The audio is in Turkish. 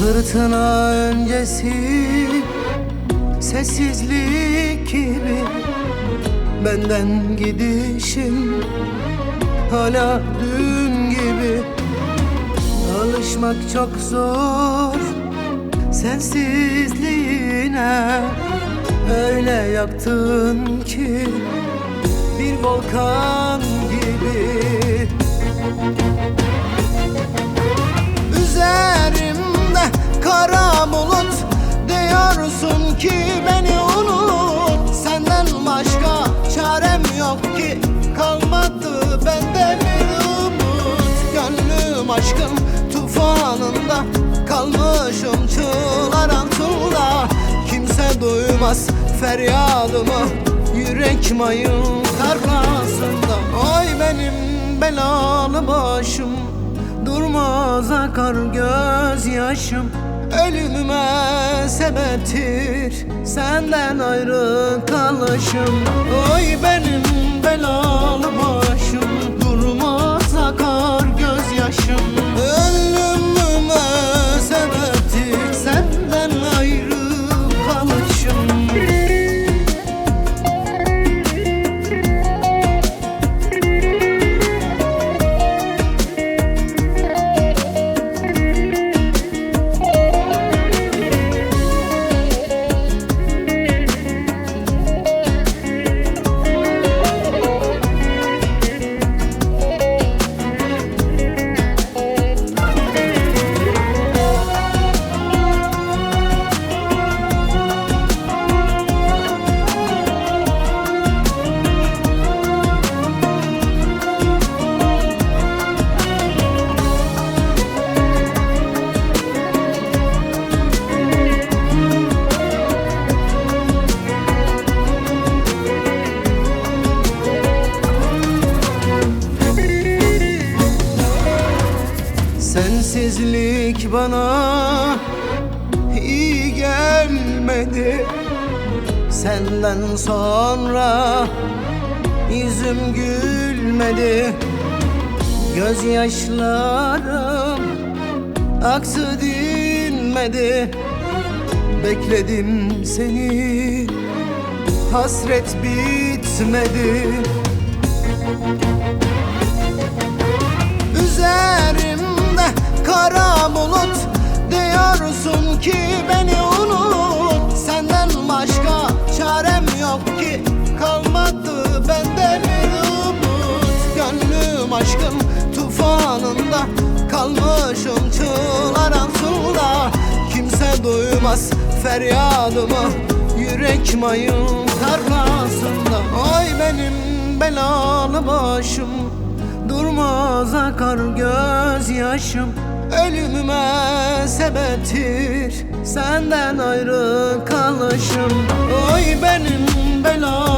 Fırtına öncesi sessizlik gibi benden gidişin hala dün gibi. Alışmak çok zor sensizliğine, öyle yaktın ki bir volkan gibi. Üzerimde kara bulut, diyorsun ki beni unut. Senden başka çarem yok ki, kalmadı bende bir umut. Gönlüm aşkın tufanında, kalmışım çığlar altında. Kimse duymaz feryadımı yürek mayın tarlasında. Oy benim belalı başım, durmaz akar gözyaşım. Ölümüme sebeptir senden ayrı kalışım. Oy benim belalı başım, durmaz akar gözyaşım. Ölümüme sebeptir senden ayrı kalışım. Sensizlik bana iyi gelmedi. Senden sonra yüzüm gülmedi. Gözyaşlarım aktı dinmedi. Bekledim seni, hasret bitmedi. Üzerimde kara bulut, diyorsun ki beni unut. Senden başka çarem yok ki, kalmadı bende bir umut. Gönlüm aşkın tufanında, kalmışım çığlar altında. Kimse duymaz feryadımı yürek mayın tarlasında. Oy benim belalı başım, durmaz akar gözyaşım. Ölümüme sebeptir senden ayrı kalışım. Oy benim belalı